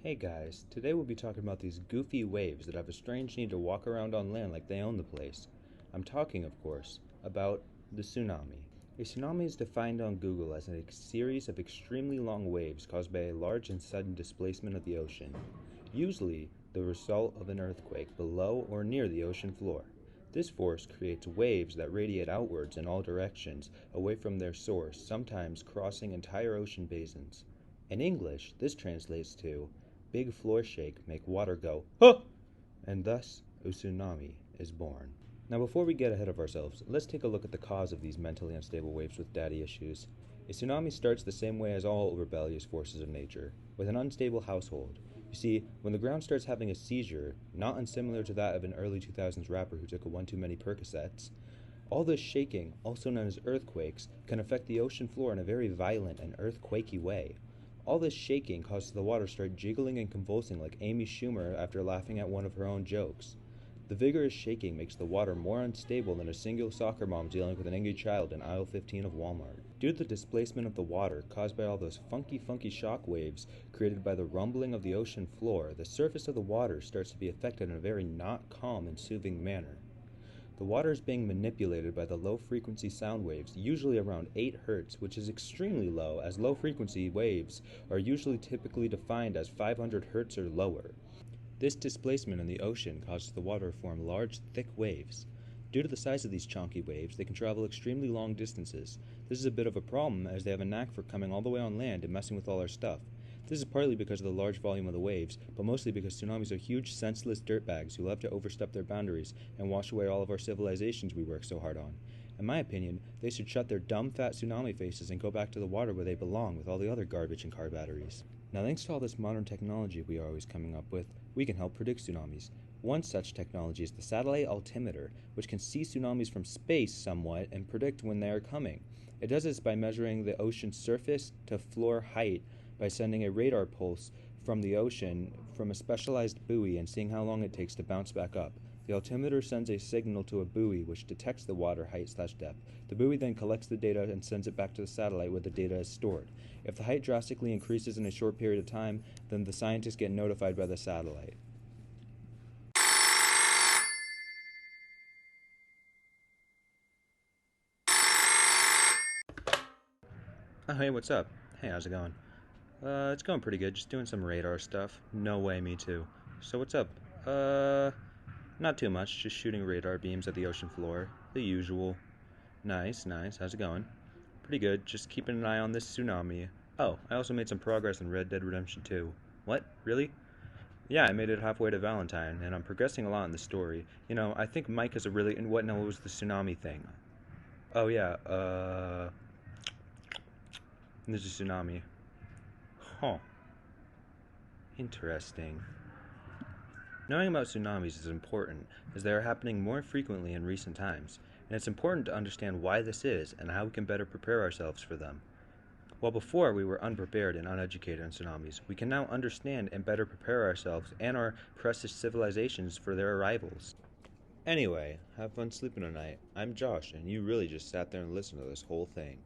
Hey guys, today we'll be talking about these goofy waves that have a strange need to walk around on land like they own the place. I'm talking, of course, about the tsunami. A tsunami is defined on Google as a series of extremely long waves caused by a large and sudden displacement of the ocean, usually the result of an earthquake below or near the ocean floor. This force creates waves that radiate outwards in all directions, away from their source, sometimes crossing entire ocean basins. In English, this translates to big floor shake make water go, huh! And thus a tsunami is born. Now before we get ahead of ourselves, let's take a look at the cause of these mentally unstable waves with daddy issues. A tsunami starts the same way as all rebellious forces of nature, with an unstable household. You see, when the ground starts having a seizure, not unsimilar to that of an early 2000s rapper who took one too many Percocets, all this shaking, also known as earthquakes, can affect the ocean floor in a very violent and earthquakey way. All this shaking causes the water to start jiggling and convulsing like Amy Schumer after laughing at one of her own jokes. The vigorous shaking makes the water more unstable than a single soccer mom dealing with an angry child in aisle 15 of Walmart. Due to the displacement of the water caused by all those funky shock waves created by the rumbling of the ocean floor, the surface of the water starts to be affected in a very not calm and soothing manner. The water is being manipulated by the low-frequency sound waves, usually around 8 Hz, which is extremely low, as low-frequency waves are usually typically defined as 500 Hz or lower. This displacement in the ocean causes the water to form large, thick waves. Due to the size of these chonky waves, they can travel extremely long distances. This is a bit of a problem, as they have a knack for coming all the way on land and messing with all our stuff. This is partly because of the large volume of the waves, but mostly because tsunamis are huge, senseless dirtbags who love to overstep their boundaries and wash away all of our civilizations we work so hard on. In my opinion, they should shut their dumb, fat tsunami faces and go back to the water where they belong with all the other garbage and car batteries. Now, thanks to all this modern technology we are always coming up with, we can help predict tsunamis. One such technology is the satellite altimeter, which can see tsunamis from space somewhat and predict when they are coming. It does this by measuring the ocean's surface to floor height by sending a radar pulse from the ocean from a specialized buoy and seeing how long it takes to bounce back up. The altimeter sends a signal to a buoy which detects the water height/depth. The buoy then collects the data and sends it back to the satellite where the data is stored. If the height drastically increases in a short period of time, then the scientists get notified by the satellite. Oh, hey, what's up? Hey, how's it going? It's going pretty good, just doing some radar stuff. No way, me too. So what's up? Not too much, just shooting radar beams at the ocean floor. The usual. Nice. How's it going? Pretty good, just keeping an eye on this tsunami. Oh, I also made some progress in Red Dead Redemption 2. What? Really? Yeah, I made it halfway to Valentine, and I'm progressing a lot in the story. You know, I think Mike is a really... And what now was the tsunami thing? Oh, yeah, there's a tsunami. Huh. Interesting. Knowing about tsunamis is important, as they are happening more frequently in recent times, and it's important to understand why this is and how we can better prepare ourselves for them. While before we were unprepared and uneducated on tsunamis, we can now understand and better prepare ourselves and our precious civilizations for their arrivals. Anyway, have fun sleeping tonight. I'm Josh, and you really just sat there and listened to this whole thing.